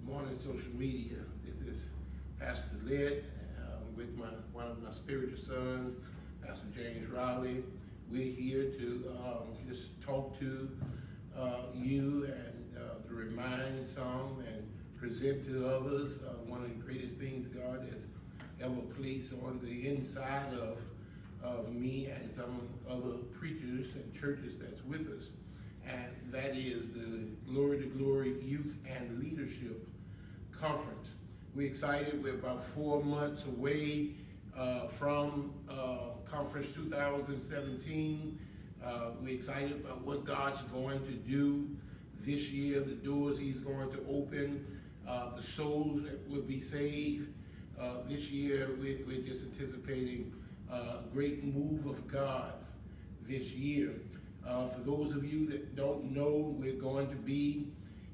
Morning social media. This is Pastor Litt with one of my spiritual sons, Pastor James Riley. We're here to just talk to you and to remind some and present to others one of the greatest things God has ever placed on the inside of me and some other preachers and churches that's with us. And that is the Glory to Glory Youth and Leadership Conference. We're excited. We're about 4 months away from Conference 2017. We're excited about what God's going to do this year, the doors He's going to open, the souls that will be saved. This year, we're just anticipating a great move of God this year. For those of you that don't know, we're going to be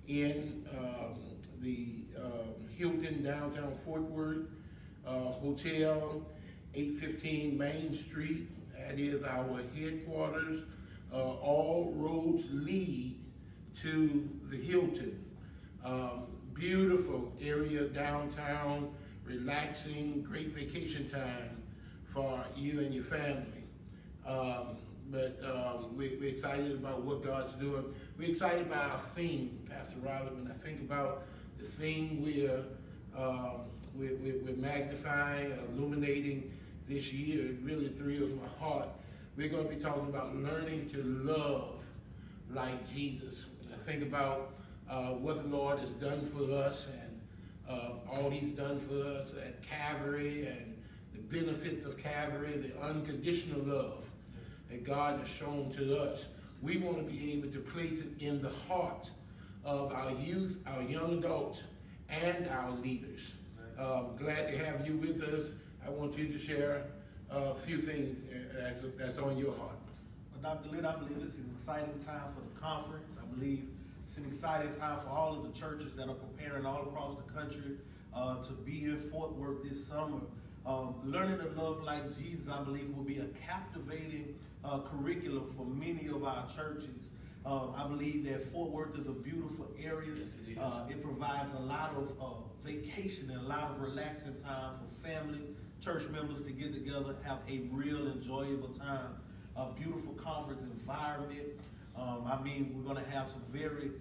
in the Hilton downtown Fort Worth Hotel, 815 Main Street. That is our headquarters. All roads lead to the Hilton. Beautiful area downtown, relaxing, great vacation time for you and your family. But we're excited about what God's doing. We're excited about our theme, Pastor Riley. When I think about the theme we're magnifying, illuminating this year, it really thrills my heart. We're going to be talking about learning to love like Jesus. I think about what the Lord has done for us and all He's done for us at Calvary and the benefits of Calvary, the unconditional love that God has shown to us. We want to be able to place it in the heart of our youth, our young adults, and our leaders. Glad to have you with us. I want you to share a few things that's on your heart. Well, Dr. Litt, I believe it's an exciting time for the conference. I believe it's an exciting time for all of the churches that are preparing all across the country to be in Fort Worth this summer. Learning to love like Jesus, I believe, will be a captivating curriculum for many of our churches. I believe that Fort Worth is a beautiful area. Yes, it provides a lot of vacation and a lot of relaxing time for families, church members to get together, have a real enjoyable time. A beautiful conference environment. We're going to have some very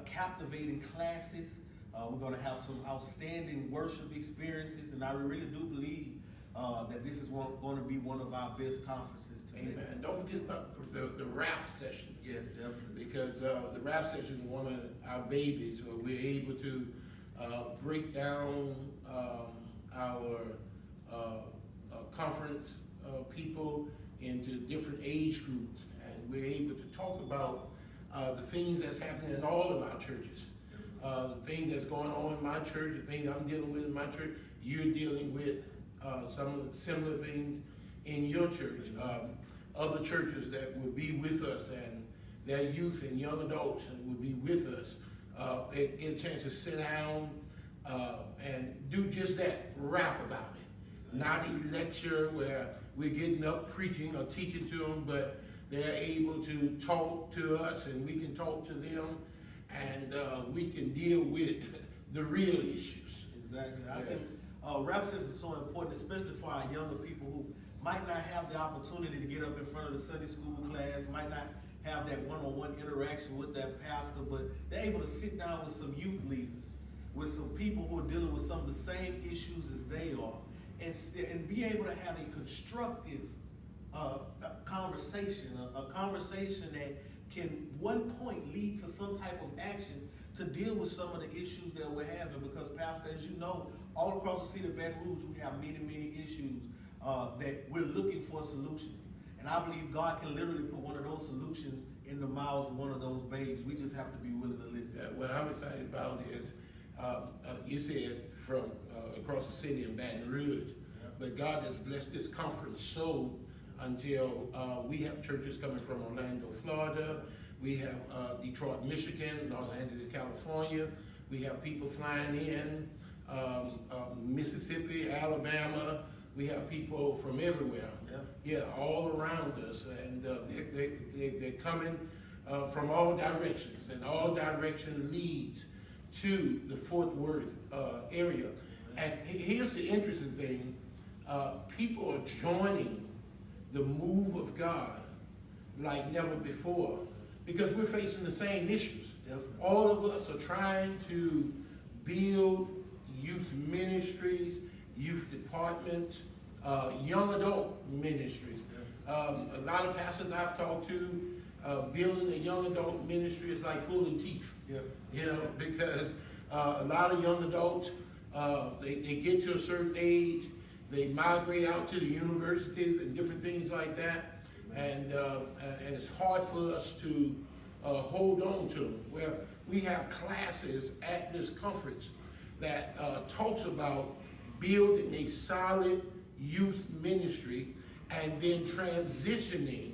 captivating classes. We're going to have some outstanding worship experiences, and I really do believe that this is going to be one of our best conferences today. Amen. And don't forget about the rap sessions. Yes, definitely. Because the rap session is one of our babies where we're able to break down our conference people into different age groups, and we're able to talk about the things that's happening in all of our churches. The things that's going on in my church, the things I'm dealing with in my church, you're dealing with some of the similar things in your church. Other churches that will be with us and their youth and young adults will be with us. Get a chance to sit down and do just that, rap about it. Not a lecture where we're getting up preaching or teaching to them, but they're able to talk to us and we can talk to them, and we can deal with the real issues. Exactly. I think rap sessions is so important, especially for our younger people who might not have the opportunity to get up in front of the Sunday school class, might not have that one-on-one interaction with that pastor, but they're able to sit down with some youth leaders, with some people who are dealing with some of the same issues as they are, and be able to have a constructive conversation, a conversation that can one point lead to some type of action to deal with some of the issues that we're having. Because, Pastor, as you know, all across the city of Baton Rouge, we have many, many issues that we're looking for solutions. And I believe God can literally put one of those solutions in the mouths of one of those babes. We just have to be willing to listen. What I'm excited about is, you said from across the city in Baton Rouge, but God has blessed this conference so until we have churches coming from Orlando, Florida. We have Detroit, Michigan, Los Angeles, California. We have people flying in, Mississippi, Alabama. We have people from everywhere. Yeah, all around us. And they're coming from all directions. And all direction leads to the Fort Worth area. And here's the interesting thing. People are joining the move of God like never before because we're facing the same issues. Definitely. All of us are trying to build youth ministries, youth departments, young adult ministries. A lot of pastors I've talked to, building a young adult ministry is like pulling teeth. Yeah. You know, because a lot of young adults, they get to a certain age, they migrate out to the universities and different things like that, and it's hard for us to hold on to them. Where we have classes at this conference that talks about building a solid youth ministry and then transitioning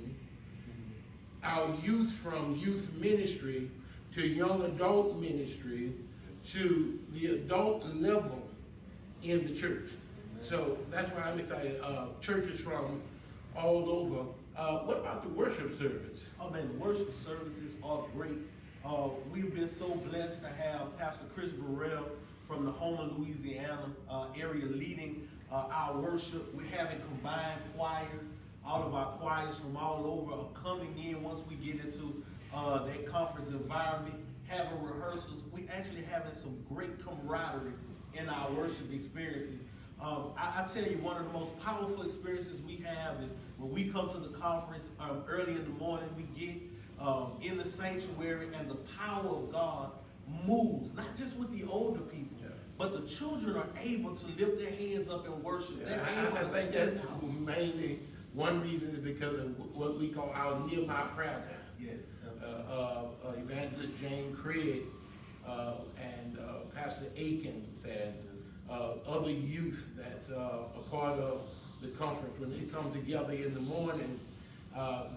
our youth from youth ministry to young adult ministry to the adult level in the church. So that's why I'm excited. Churches from all over. What about the worship service? Oh man, the worship services are great. We've been so blessed to have Pastor Chris Burrell from the Houma, Louisiana area leading our worship. We're having combined choirs. All of our choirs from all over are coming in once we get into that conference environment, having rehearsals. We actually having some great camaraderie in our worship experiences. I tell you, one of the most powerful experiences we have is when we come to the conference early in the morning, we get in the sanctuary and the power of God moves, not just with the older people, but the children are able to lift their hands up and worship. I think that's mainly one reason is because of what we call our Nehemiah prayer time. Yes. Evangelist Jane Craig and Pastor Akins and other youth that's a part of the conference. When they come together in the morning,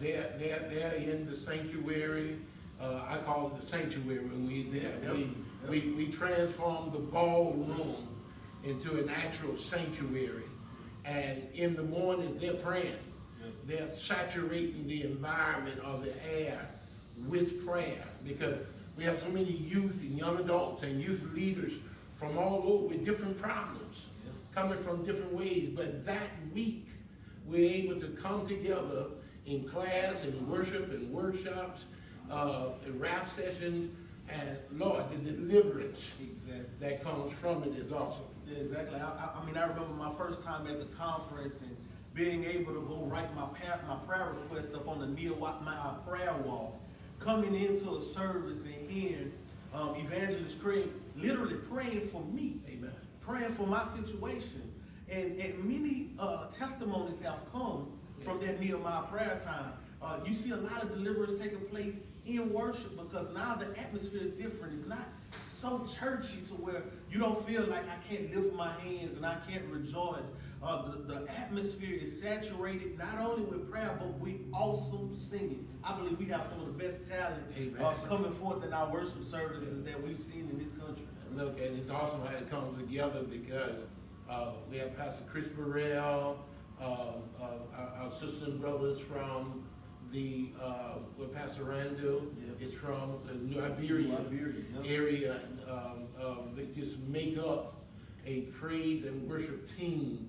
they're in the sanctuary. I call it the sanctuary when we're there. We transform the ballroom into an actual sanctuary. And in the morning, they're praying. They're saturating the environment or the air with prayer because we have so many youth and young adults and youth leaders from all over with different problems, coming from different ways. But that week, we're able to come together in class and worship and workshops, and rap sessions, and Lord, the deliverance that comes from it is awesome. Yeah, exactly. I mean, I remember my first time at the conference and being able to go write my prayer request up on the Nehemiah prayer wall, coming into a service and hearing Evangelist Craig literally praying for me, Amen. Praying for my situation. And many testimonies have come from that Nehemiah prayer time. You see a lot of deliverance taking place in worship because now the atmosphere is different. It's not so churchy to where you don't feel like I can't lift my hands and I can't rejoice. The atmosphere is saturated not only with prayer, but with awesome singing. I believe we have some of the best talent coming forth in our worship services that we've seen in this country. Look, and it's awesome how it comes together because we have Pastor Chris Burrell, our sisters and brothers from the where Pastor Randall is from, the New Iberia area. They just make up a praise and worship team.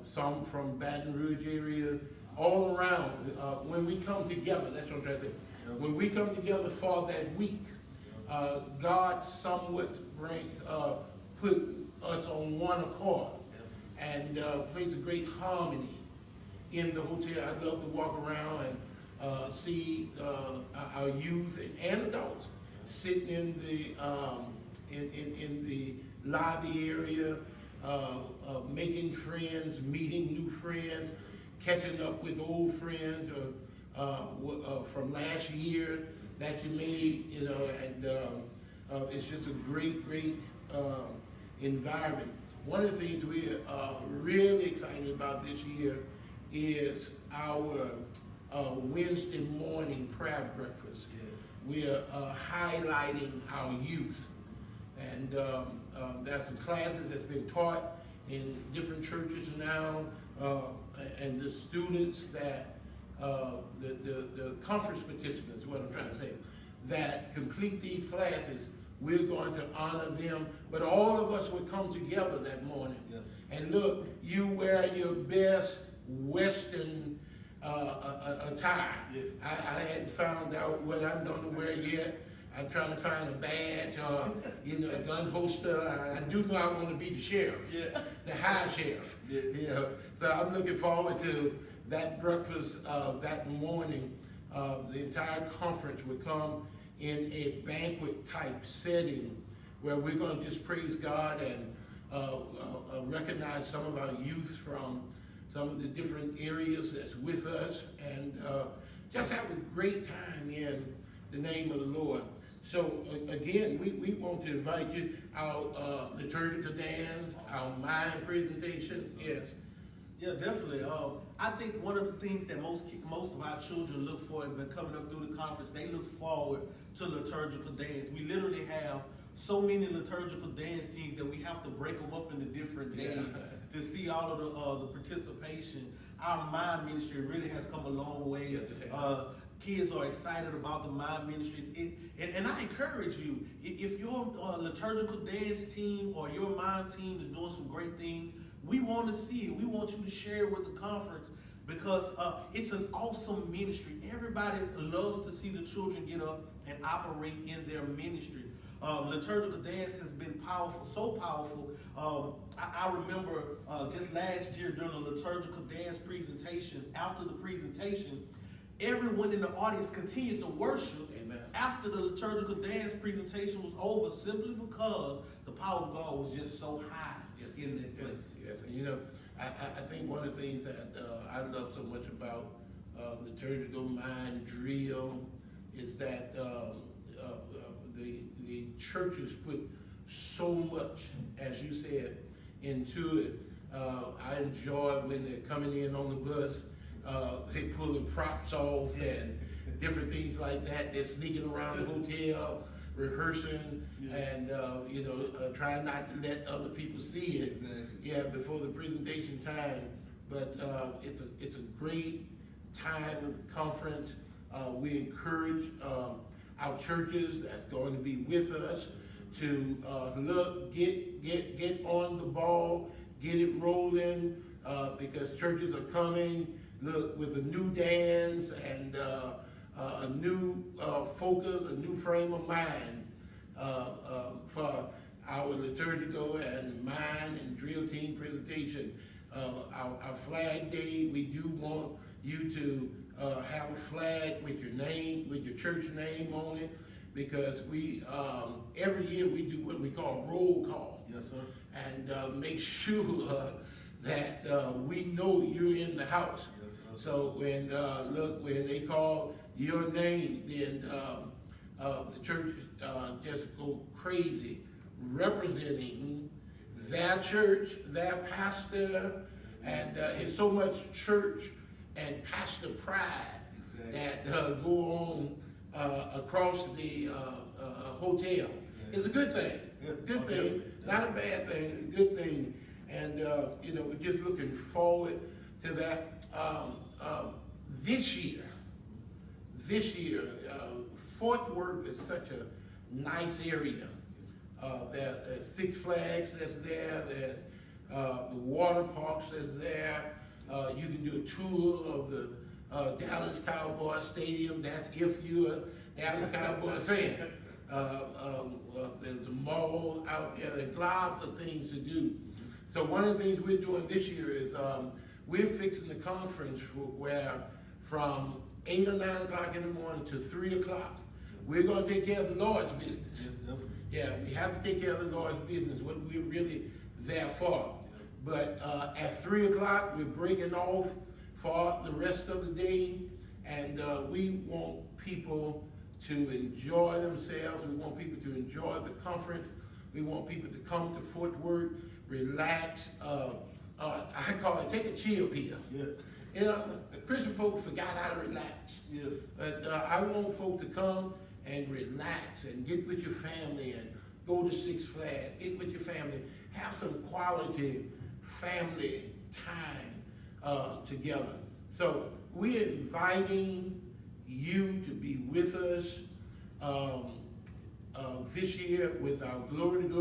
Some from Baton Rouge area, all around. When we come together, that's what I'm trying to say. When we come together for that week, God somewhat put us on one accord and plays a great harmony in the hotel. I love to walk around and see our youth and adults sitting in the lobby area, making friends, meeting new friends, catching up with old friends from last year that you made, and it's just a great environment. One of the things we are really excited about this year is our Wednesday morning prayer breakfast. We are highlighting our youth, and there's some classes that's been taught in different churches now, and the students that the conference participants, what I'm trying to say, that complete these classes we're going to honor them. But all of us would come together that morning. Yeah. And look, you wear your best Western attire. Yeah. I hadn't found out what I'm going to wear yet. I'm trying to find a badge or, a gun holster. I do know I want to be the sheriff, the high sheriff. Yeah. So I'm looking forward to that breakfast that morning. The entire conference would come in a banquet type setting where we're going to just praise God and recognize some of our youth from some of the different areas that's with us, and just have a great time in the name of the Lord. So again, we want to invite you, our liturgical dance, our mind presentations, yes. Yeah, definitely. I think one of the things that most of our children look for have been coming up through the conference. They look forward to liturgical dance. We literally have so many liturgical dance teams that we have to break them up into different days to see all of the participation. Our mind ministry really has come a long way. Yes, kids are excited about the mind ministries. And I encourage you, if your liturgical dance team or your mind team is doing some great things, we want to see it. We want you to share it with the conference because it's an awesome ministry. Everybody loves to see the children get up and operate in their ministry. Liturgical dance has been powerful, so powerful. I remember just last year during the liturgical dance presentation, after the presentation, everyone in the audience continued to worship. Amen. After the liturgical dance presentation was over, simply because the power of God was just so high in that place. Yes, and I think one of the things that I love so much about liturgical mind drill is that the churches put so much, as you said, into it. I enjoy when they're coming in on the bus, they pulling props off and different things like that. They're sneaking around the hotel, rehearsing, and trying not to let other people see it. Before the presentation time. But it's a great time of conference. We encourage our churches that's going to be with us to get on the ball, get it rolling, because churches are coming, with a new dance and a new focus, a new frame of mind for our liturgical and mind and drill team presentation. Our flag day, we do want you to have a flag with your name, with your church name on it, because we every year we do what we call roll call. Yes, sir. And make sure that we know you're in the house. Yes, sir. So when they call your name, then the church just go crazy representing their church, their pastor, and it's so much church and pastor pride that go on across the hotel. It's a good thing. Good thing, not a bad thing, a good thing. And we're just looking forward to that. This year, Fort Worth is such a nice area. There's Six Flags that's there. There's the water parks that's there. You can do a tour of the Dallas Cowboy Stadium. That's if you're a Dallas Cowboy fan. There's a mall out there. There's lots of things to do. So one of the things we're doing this year is we're fixing the conference where from 8 or 9 o'clock in the morning to 3 o'clock, we're going to take care of the Lord's business. Yeah, we have to take care of the Lord's business, what we're really there for. But at 3 o'clock, we're breaking off for the rest of the day, and we want people to enjoy themselves. We want people to enjoy the conference. We want people to come to Fort Worth, relax. I call it take a chill pill. Yeah. Christian folks forgot how to relax. Yeah. But I want folks to come and relax and get with your family and go to Six Flags, get with your family, have some quality family time together. So we're inviting you to be with us. this year with our Glory to Glory